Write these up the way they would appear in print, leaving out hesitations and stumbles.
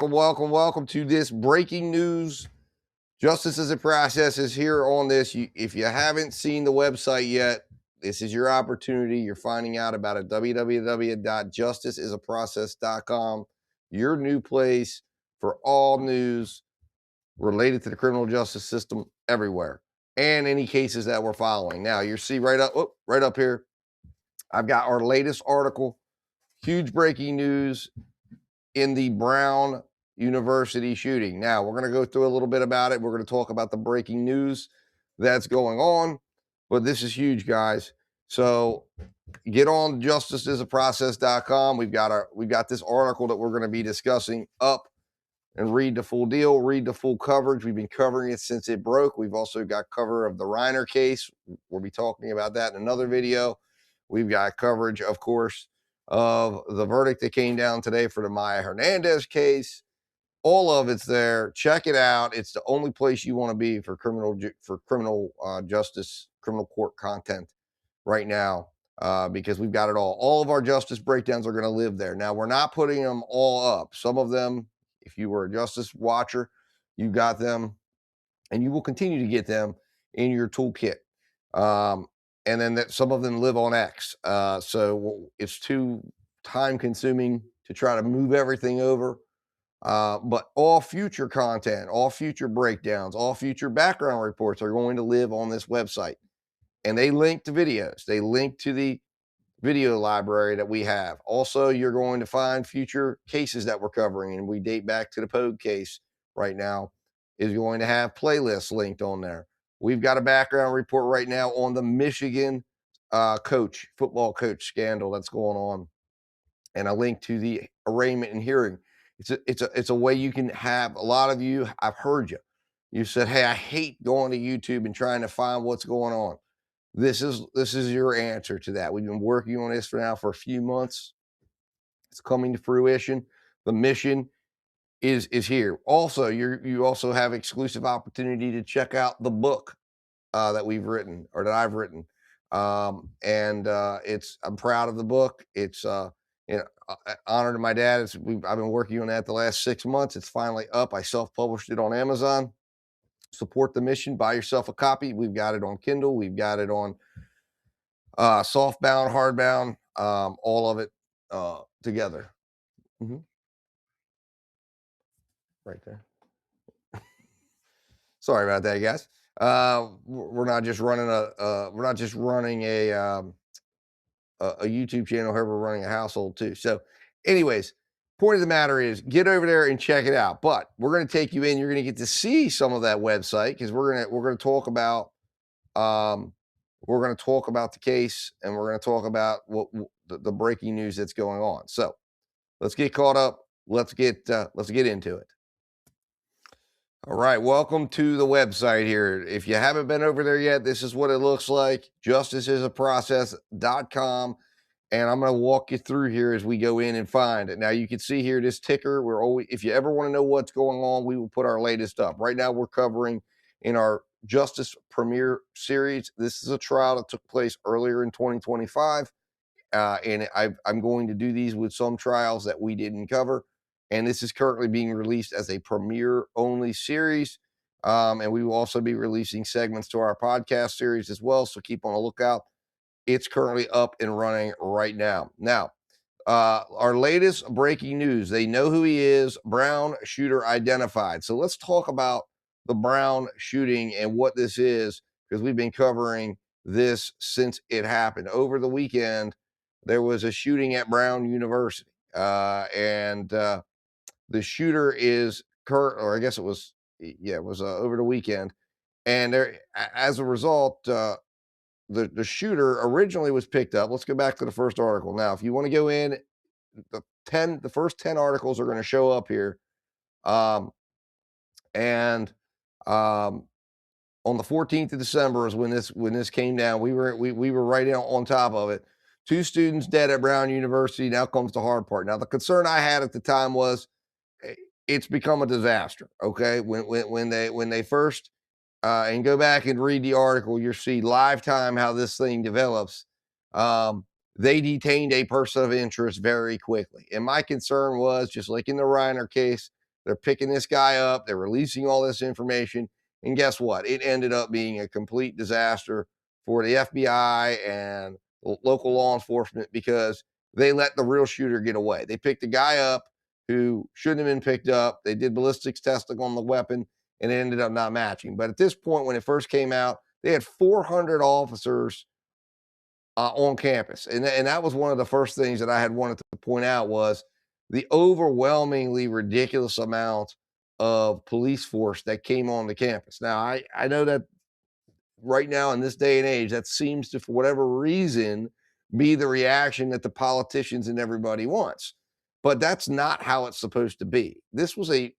welcome to this breaking news. Justice as a Process is here on this. If you haven't seen the website yet, this is your opportunity. You're finding out about it. www.justiceisaprocess.com, your new place for all news related to the criminal justice system everywhere and any cases that we're following. Now, you see right up here, I've got our latest article, huge breaking news in the Brown University shooting. Now, we're going to go through a little bit about it. We're going to talk about the breaking news that's going on, but this is huge, guys. So get on justiceisaprocess.com. We've got this article that we're going to be discussing up, and read the full deal, read the full coverage. We've been covering it since it broke. We've also got cover of the Reiner case. We'll be talking about that in another video. We've got coverage, of course, of the verdict that came down today for the Maya Hernandez case. All of it's there. Check it out. It's the only place you want to be for criminal justice, criminal court content right now, because we've got it all. All of our justice breakdowns are going to live there. Now, we're not putting them all up. Some of them, if you were a justice watcher, you got them, and you will continue to get them in your toolkit. And then some of them live on X. So it's too time consuming to try to move everything over. But all future content, all future breakdowns, all future background reports are going to live on this website. And they link to videos. They link to the video library that we have. Also, you're going to find future cases that we're covering, and we date back to the Pogue case right now, is going to have playlists linked on there. We've got a background report right now on the Michigan football coach scandal that's going on, and a link to the arraignment and hearing. It's a way you can have. A lot of you, I've heard you said, hey, I hate going to YouTube and trying to find what's going on. This is your answer to that. We've been working on this for a few months. It's coming to fruition. The mission is here. Also, you also have exclusive opportunity to check out the book that we've written, or that I've written. I'm proud of the book. It's honor to my dad. I've been working on that the last 6 months. It's finally up. I self-published it on Amazon. Support the mission. Buy yourself a copy. We've got it on Kindle. We've got it on softbound, hardbound, all of it together. Right there. Sorry about that, guys. We're not just running a YouTube channel here. We're running a household too. So, anyways, point of the matter is, get over there and check it out. But we're going to take you in. You're going to get to see some of that website, because we're going to talk about the case, and we're going to talk about the breaking news that's going on. So let's get caught up. Let's get into it. All right, welcome to the website here. If you haven't been over there yet, this is what it looks like, justiceisaprocess.com. And I'm going to walk you through here as we go in and find it. Now, you can see here this ticker. If you ever want to know what's going on, we will put our latest up. Right now, we're covering in our Justice Premier series. This is a trial that took place earlier in 2025. And I'm going to do these with some trials that we didn't cover. And this is currently being released as a Premier only series. And we will also be releasing segments to our podcast series as well. So keep on a lookout. It's currently up and running right now. Now, our latest breaking news, they know who he is. Brown shooter identified. So let's talk about the Brown shooting and what this is, because we've been covering this since it happened. Over the weekend, there was a shooting at Brown University. And the shooter is over the weekend. And there, as a result, the shooter originally was picked up. Let's go back to the first article. Now, if you want to go in, the first 10 articles are going to show up here. On the 14th of December is when this came down. We were right on top of it. 2 students dead at Brown University. Now comes the hard part. Now, the concern I had at the time was it's become a disaster. Okay, when they first and go back and read the article, you'll see live time how this thing develops. They detained a person of interest very quickly. And my concern was, just like in the Reiner case, They're picking this guy up. They're releasing all this information. And guess what? It ended up being a complete disaster for the FBI and local law enforcement because they let the real shooter get away. They picked a guy up who shouldn't have been picked up. They did ballistics testing on the weapon and it ended up not matching. But at this point, when it first came out, they had 400 officers on campus. And that was one of the first things that I had wanted to point out was the overwhelmingly ridiculous amount of police force that came on the campus. Now, I know that right now in this day and age, that seems to, for whatever reason, be the reaction that the politicians and everybody wants. But that's not how it's supposed to be. This was a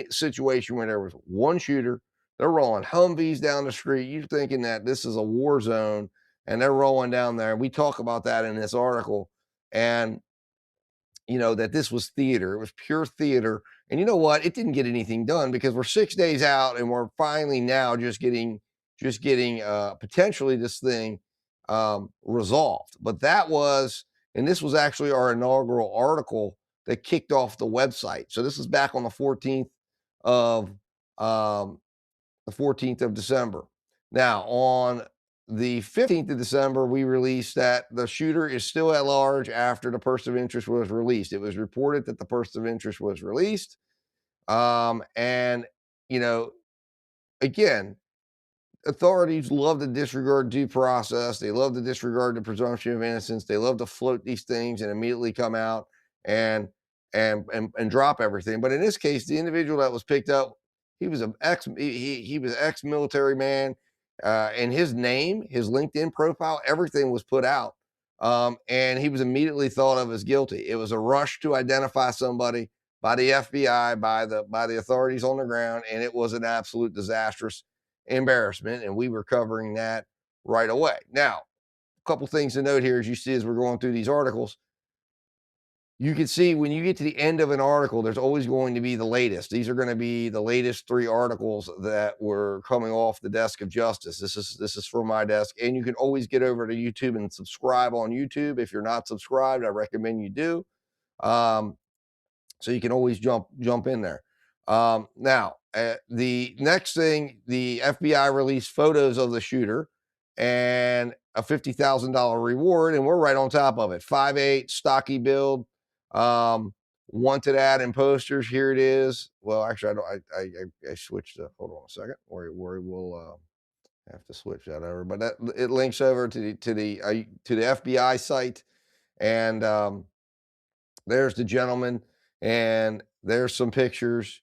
situation where there was one shooter. They're rolling Humvees down the street. You're thinking that this is a war zone, and they're rolling down there. We talk about that in this article. And that this was theater. It was pure theater. And you know what? It didn't get anything done because we're 6 days out and we're finally now just getting potentially this thing resolved. But and this was actually our inaugural article that kicked off the website. So this is back on the 14th of December. Now, on the 15th of December, we released that the shooter is still at large after the person of interest was released. It was reported that the person of interest was released. And, again, authorities love to disregard due process. They love to disregard the presumption of innocence. They love to float these things and immediately come out and drop everything. But in this case, the individual that was picked up, he was he was ex-military man, and his name, his LinkedIn profile, everything was put out, and he was immediately thought of as guilty. It was a rush to identify somebody by the FBI, by the authorities on the ground, and it was an absolute disastrous embarrassment, and we were covering that right away. Now, a couple things to note here as you see as we're going through these articles. You can see when you get to the end of an article, there's always going to be the latest. These are going to be the latest 3 articles that were coming off the desk of justice. This is from my desk, and you can always get over to YouTube and subscribe on YouTube. If you're not subscribed, I recommend you do. So you can always jump in there. Now, the next thing, the FBI released photos of the shooter and a $50,000 reward, and we're right on top of it. 5'8", stocky build, wanted ad in posters. Here it is. Well, actually, I switched. Hold on a second. Where we'll have to switch that over, but it links over to the FBI site, and there's the gentleman, and there's some pictures.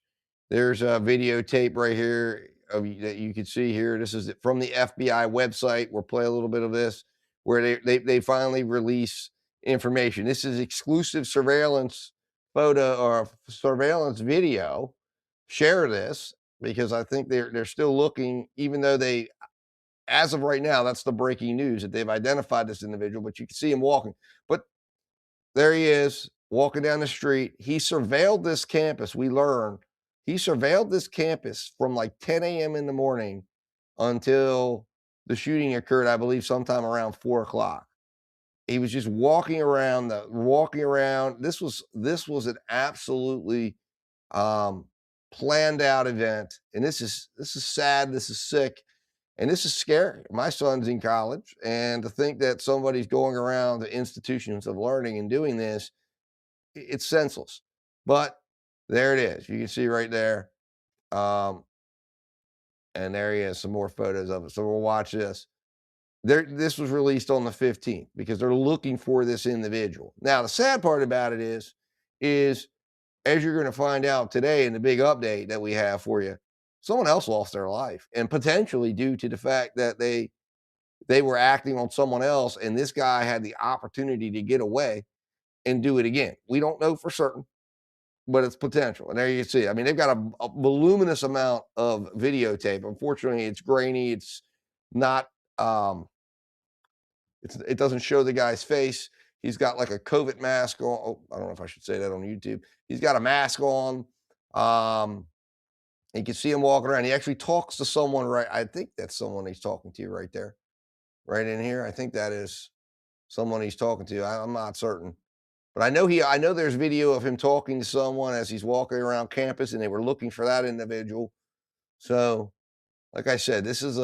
There's a videotape right here that you can see here. This is from the FBI website. We'll play a little bit of this where they finally release information. This is exclusive surveillance photo or surveillance video. Share this because I think they're still looking, even though as of right now, that's the breaking news that they've identified this individual, but you can see him walking. But there he is walking down the street. He surveilled this campus. We learned he surveilled this campus from like 10 a.m. in the morning until the shooting occurred, I believe, sometime around 4 o'clock. He was just walking around. This was an absolutely planned out event, and this is sad. This is sick. And this is scary. My son's in college, and to think that somebody's going around the institutions of learning and doing this, it's senseless. But there it is. You can see right there. And there he is, some more photos of it. So we'll watch this. This was released on the 15th because they're looking for this individual. Now, the sad part about it is as you're going to find out today in the big update that we have for you, someone else lost their life, and potentially due to the fact that they were acting on someone else, and this guy had the opportunity to get away and do it again. We don't know for certain, but it's potential. And there you see, I mean, they've got a voluminous amount of videotape. Unfortunately, it's grainy. It's not, it doesn't show the guy's face. He's got like a COVID mask on. Oh, I don't know if I should say that on YouTube. He's got a mask on. You can see him walking around. He actually talks to someone, right? I think that's someone he's talking to right there, right in here. I think that is someone he's talking to. I'm not certain. But I know there's video of him talking to someone as he's walking around campus, and they were looking for that individual. So, like I said, this is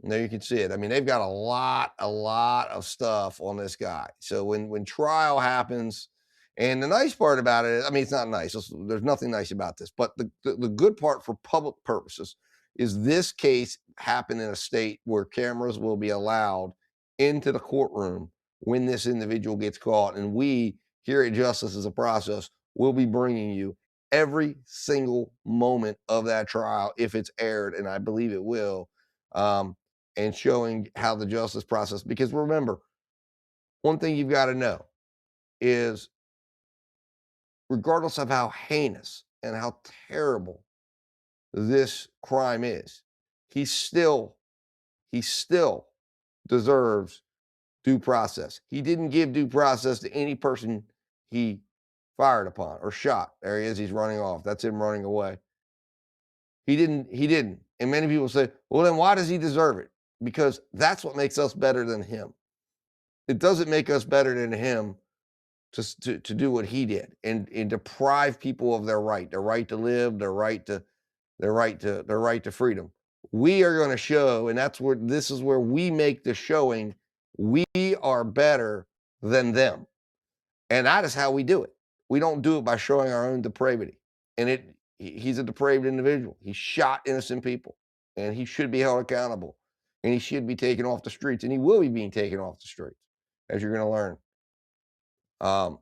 there you can see it. I mean, they've got a lot of stuff on this guy. So when trial happens, and the nice part about it, I mean, it's not nice. There's nothing nice about this, but the good part for public purposes is this case happened in a state where cameras will be allowed into the courtroom when this individual gets caught, and we here at Justice is a Process will be bringing you every single moment of that trial if it's aired, and I believe it will. Um, and showing how the justice process, because remember, one thing you've got to know is regardless of how heinous and how terrible this crime is, he still he still deserves due process. He didn't give due process to any person he fired upon or shot. There he is, he's running off. That's him running away. He didn't. And many people say, well, then why does he deserve it? Because that's what makes us better than him. It doesn't make us better than him to do what he did and deprive people of their right to live, their right to freedom. We are going to show, and this is where we make the showing. We are better than them, and that is how we do it. We don't do it by showing our own depravity. And he's a depraved individual. He shot innocent people, and he should be held accountable, and he should be taken off the streets, and he will be being taken off the streets, as you're going to learn. Um,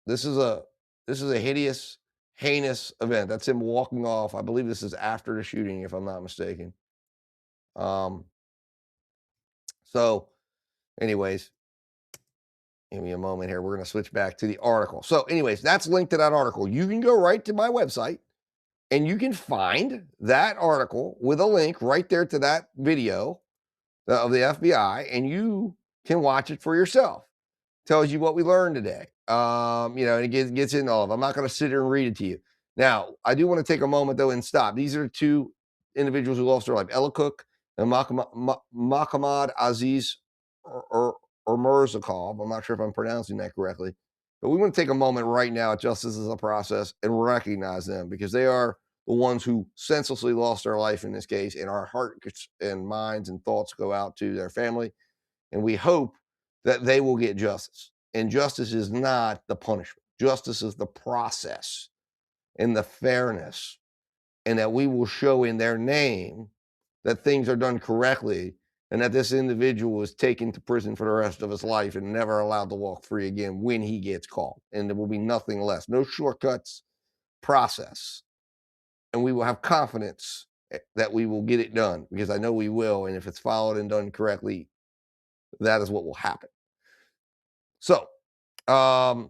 this is a hideous, heinous event. That's him walking off. I believe this is after the shooting, if I'm not mistaken. Um, so, anyways, give me a moment here. We're going to switch back to the article. So, anyways, that's linked to that article. You can go right to my website and you can find that article with a link right there to that video of the FBI, and you can watch it for yourself. Tells you what we learned today. And it gets into all of it. I'm not going to sit here and read it to you. Now, I do want to take a moment though and stop. These are two individuals who lost their life, Ella Cook and Mukhammad Aziz Umurzokov. I'm not sure if I'm pronouncing that correctly, but we want to take a moment right now at Justice is a Process and recognize them because they are the ones who senselessly lost their life in this case, and our hearts and minds and thoughts go out to their family, and we hope that they will get justice. And justice is not the punishment. Justice is the process and the fairness, and that we will show in their name that things are done correctly and that this individual is taken to prison for the rest of his life and never allowed to walk free again when he gets caught. And there will be nothing less. No shortcuts, process. And we will have confidence that we will get it done because I know we will. And if it's followed and done correctly, that is what will happen. So, let's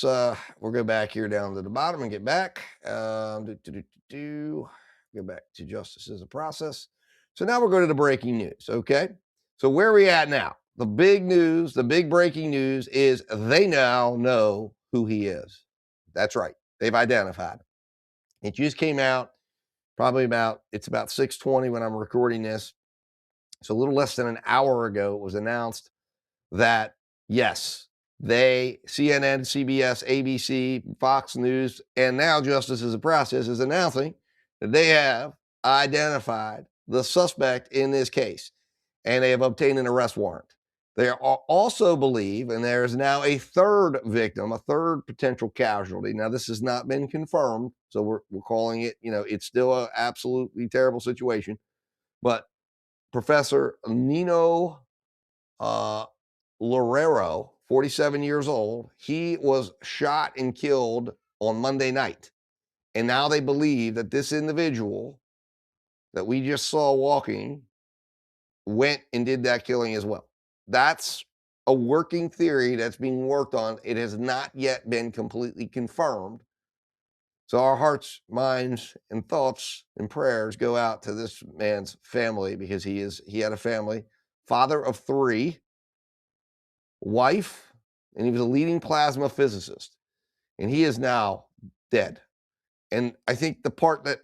we'll go back here down to the bottom and get back. Go back to Justice is a Process. So now we're going to the breaking news. Okay. So where are we at now? The big news, the big breaking news is they now know who he is. That's right. They've identified him. It just came out it's about 6:20 when I'm recording this. So a little less than an hour ago, it was announced that yes, CNN, CBS, ABC, Fox News, and now Justice is a Process is announcing that they have identified the suspect in this case, and they have obtained an arrest warrant. They also believe, and there is now a third victim, a third potential casualty. Now, this has not been confirmed, so we're calling it, it's still an absolutely terrible situation. But Professor Nuno Loureiro, 47 years old, he was shot and killed on Monday night. And now they believe that this individual that we just saw walking went and did that killing as well. That's a working theory that's being worked on. It has not yet been completely confirmed. So our hearts, minds, and thoughts and prayers go out to this man's family because he had a family, father of 3, wife, and he was a leading plasma physicist, and he is now dead. And I think the part that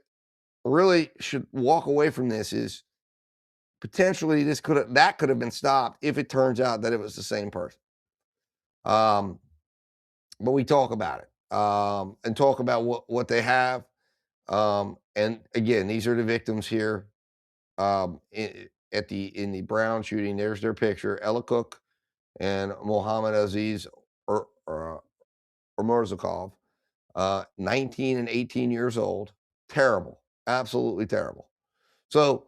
really should walk away from this is potentially that could have been stopped if it turns out that it was the same person. But we talk about it and talk about what they have. And again, these are the victims here. In the Brown shooting, there's their picture: Ella Cook and Mukhammad Aziz Umurzokov, 19 and 18 years old. Terrible, absolutely terrible. So,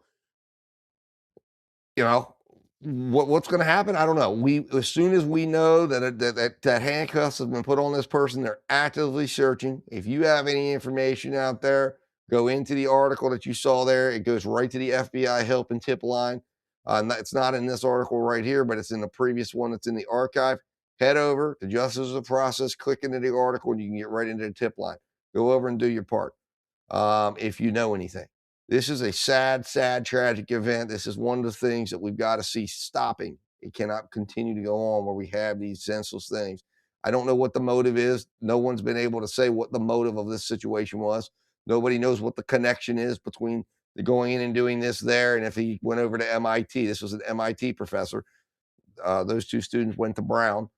you know, what's going to happen? I don't know. As soon as we know that handcuffs have been put on this person, they're actively searching. If you have any information out there, go into the article that you saw there. It goes right to the FBI help and tip line. It's not in this article right here, but it's in the previous one that's in the archive. Head over to Justice of the Process, click into the article, and you can get right into the tip line. Go over and do your part if you know anything. This is a sad, sad, tragic event. This is one of the things that we've got to see stopping. It cannot continue to go on where we have these senseless things. I don't know what the motive is. No one's been able to say what the motive of this situation was. Nobody knows what the connection is between the going in and doing this there. And if he went over to MIT, this was an MIT professor. Those two students went to Brown.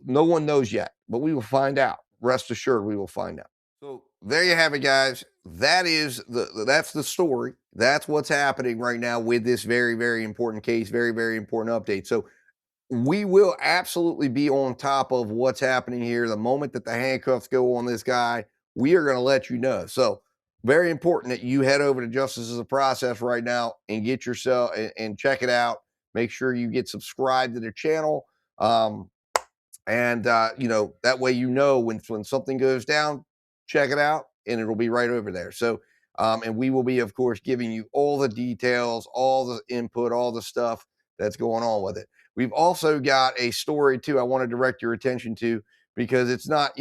No one knows yet, but we will find out. Rest assured, we will find out. So there you have it, guys. That's the story. That's what's happening right now with this very, very important case, very, very important update. So we will absolutely be on top of what's happening here. The moment that the handcuffs go on this guy, we are going to let you know. So very important that you head over to Justice of the Process right now and get yourself and check it out. Make sure you get subscribed to their channel. And that way when something goes down, check it out and it'll be right over there. So and we will be, of course, giving you all the details, all the input, all the stuff that's going on with it. We've also got a story too I want to direct your attention to, because it's not,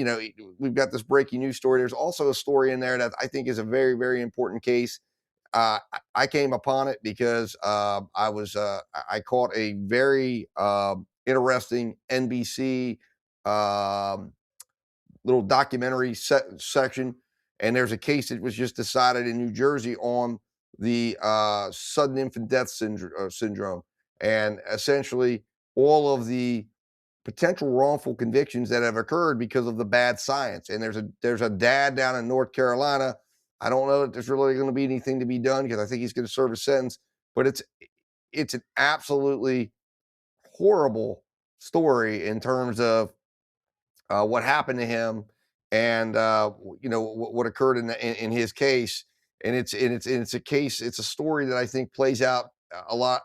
we've got this breaking news story. There's also a story in there that I think is a very, very important case. I came upon it because I caught a very interesting NBC little documentary section, and there's a case that was just decided in New Jersey on the sudden infant death syndrome, and essentially all of the potential wrongful convictions that have occurred because of the bad science. And there's a dad down in North Carolina. I don't know that there's really going to be anything to be done because I think he's going to serve a sentence, but it's an absolutely horrible story in terms of what happened to him and what occurred in his case. And it's a case, it's a story that I think plays out a lot,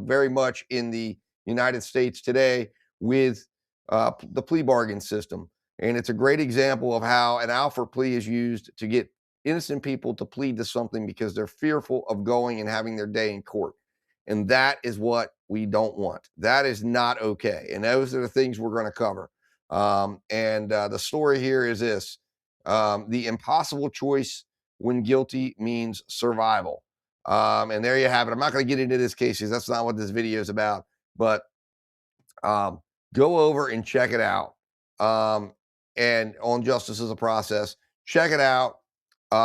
very much in the United States today with the plea bargain system. And it's a great example of how an Alford plea is used to get innocent people to plead to something because they're fearful of going and having their day in court. And that is what we don't want. That is not okay. And those are the things we're going to cover. The story here is this: the impossible choice when guilty means survival. And there you have it. I'm not going to get into this case because that's not what this video is about, but go over and check it out. And on Justice of the Process, check it out.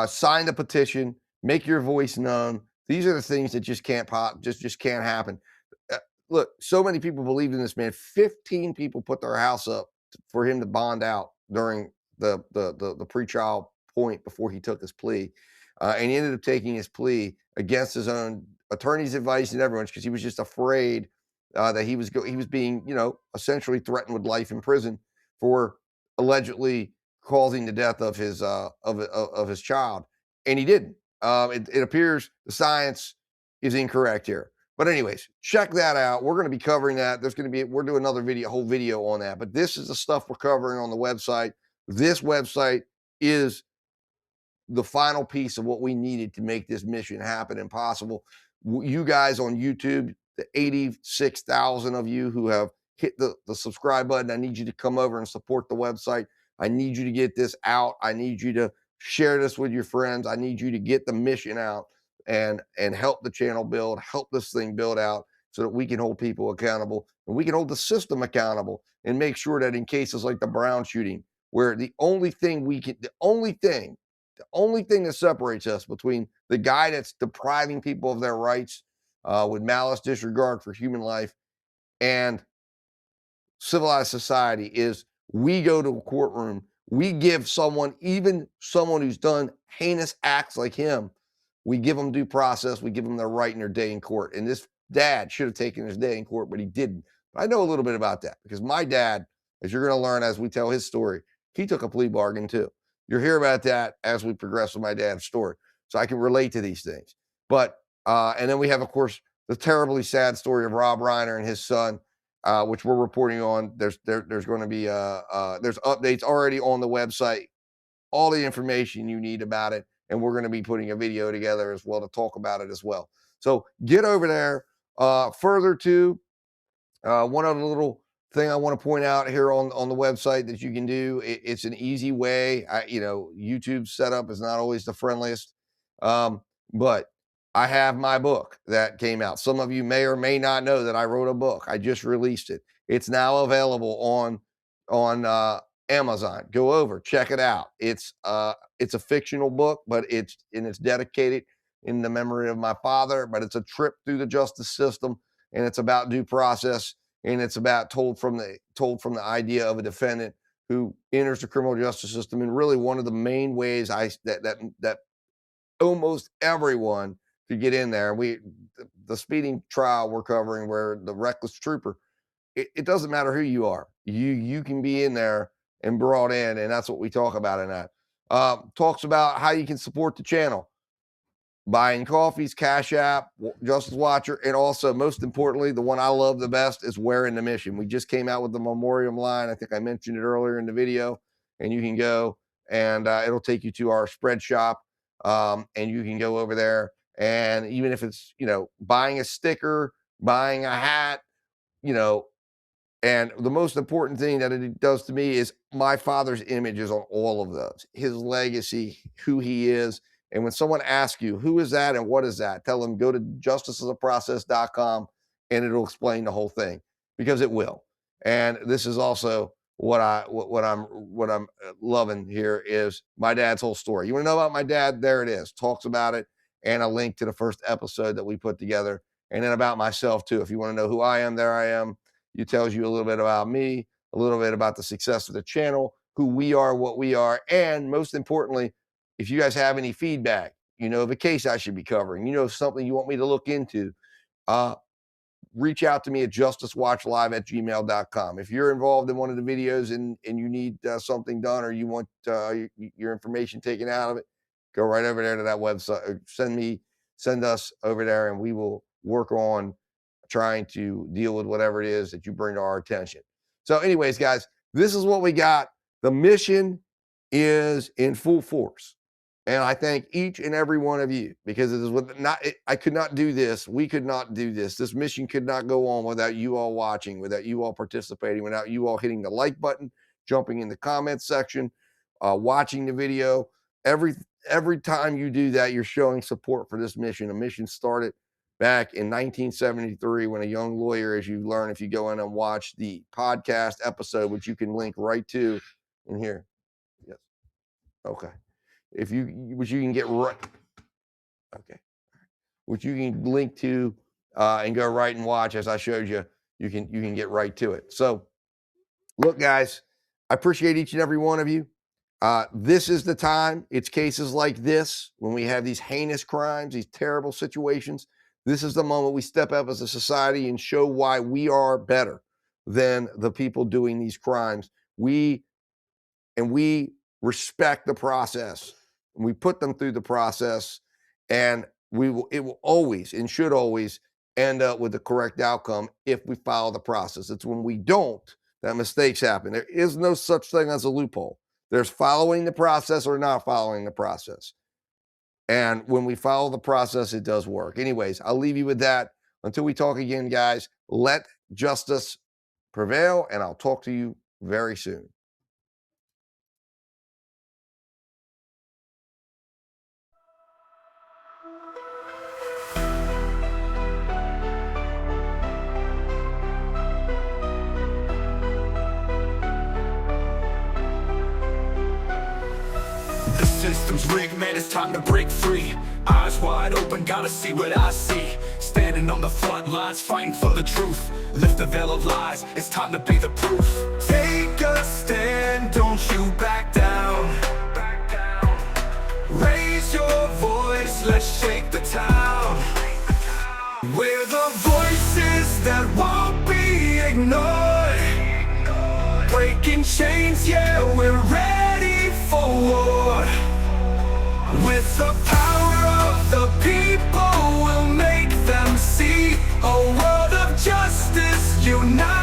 Sign the petition, make your voice known. These are the things that just can't just can't happen. Look, so many people believed in this man. 15 people put their house up for him to bond out during the pretrial point before he took his plea. And he ended up taking his plea against his own attorney's advice and everyone's, because he was just afraid that he was being, essentially threatened with life in prison for allegedly causing the death of his child. And he didn't. It appears the science is incorrect here. But anyways, check that out. We're going to be covering that. We're doing another video, whole video on that. But this is the stuff we're covering on the website. This website is the final piece of what we needed to make this mission happen and possible. You guys on YouTube, the 86,000 of you who have hit the subscribe button, I need you to come over and support the website. I need you to get this out. I need you to share this with your friends. I need you to get the mission out and help the channel build, help this thing build out so that we can hold people accountable and we can hold the system accountable and make sure that in cases like the Brown shooting, where the only thing that separates us between the guy that's depriving people of their rights with malice, disregard for human life, and civilized society is we go to a courtroom, we give someone, even someone who's done heinous acts like him, we give them due process, we give them their right and their day in court. And this dad should have taken his day in court, but he didn't. But I know a little bit about that because my dad, as you're going to learn as we tell his story, he took a plea bargain too. You'll hear about that as we progress with my dad's story. So I can relate to these things. But, and then we have, of course, the terribly sad story of Rob Reiner and his son, which we're reporting on. There's going to be there's updates already on the website, all the information you need about it, and we're going to be putting a video together as well to talk about it as well. So get over there. Further to one other little thing I want to point out here on the website that you can do. It's an easy way. YouTube setup is not always the friendliest, but I have my book that came out. Some of you may or may not know that I wrote a book. I just released it. It's now available on Amazon. Go over, check it out. It's a fictional book, but it's dedicated in the memory of my father. But it's a trip through the justice system, and it's about due process, and it's about told from the idea of a defendant who enters the criminal justice system. And really, one of the main ways that almost everyone to get in there. The speeding trial we're covering, where the reckless trooper, it doesn't matter who you are. You can be in there and brought in, and that's what we talk about in that. Talks about how you can support the channel. Buying coffees, Cash App, Justice Watcher, and also, most importantly, the one I love the best is Wearing the Mission. We just came out with the memoriam line. I think I mentioned it earlier in the video, and you can go and it'll take you to our spread shop, and you can go over there, and even if it's, buying a sticker, buying a hat, and the most important thing that it does to me is my father's image is on all of those, his legacy, who he is. And when someone asks you, who is that and what is that? Tell them, go to justiceisaprocess.com and it'll explain the whole thing, because it will. And this is also what I'm loving here is my dad's whole story. You want to know about my dad? There it is. Talks about it, and a link to the first episode that we put together. And then about myself too. If you want to know who I am, there I am. It tells you a little bit about me, a little bit about the success of the channel, who we are, what we are, and most importantly, if you guys have any feedback, of a case I should be covering, something you want me to look into, reach out to me at justicewatchlive@gmail.com. If you're involved in one of the videos and you need something done, or you want your information taken out of it, go right over there to that website. Send us over there, and we will work on trying to deal with whatever it is that you bring to our attention. So anyways, guys, this is what we got. The mission is in full force. And I thank each and every one of you, because I could not do this. We could not do this. This mission could not go on without you all watching, without you all participating, without you all hitting the like button, jumping in the comments section, watching the video. Every time you do that, you're showing support for this mission. A mission started back in 1973 when a young lawyer, as you learn if you go in and watch the podcast episode, which you can link right to in here. Yes. Okay. Which you can get right. Okay. Which you can link to and go right and watch, as I showed you. You can get right to it. So look, guys, I appreciate each and every one of you. This is the time. It's cases like this, when we have these heinous crimes, these terrible situations. This is the moment we step up as a society and show why we are better than the people doing these crimes. We respect the process. We put them through the process, and it will always and should always end up with the correct outcome if we follow the process. It's when we don't that mistakes happen. There is no such thing as a loophole. There's following the process or not following the process. And when we follow the process, it does work. Anyways, I'll leave you with that. Until we talk again, guys, let justice prevail, and I'll talk to you very soon. The system's rigged, man, it's time to break free. Eyes wide open, gotta see what I see. standing on the front lines, fighting for the truth. Lift the veil of lies, it's time to be the proof. Take a stand, don't you back down. Raise your voice, let's shake the town. We're the voices that won't be ignored. Breaking chains, yeah, we're ready for war. With the power of the people, we'll make them see a world of justice, unite.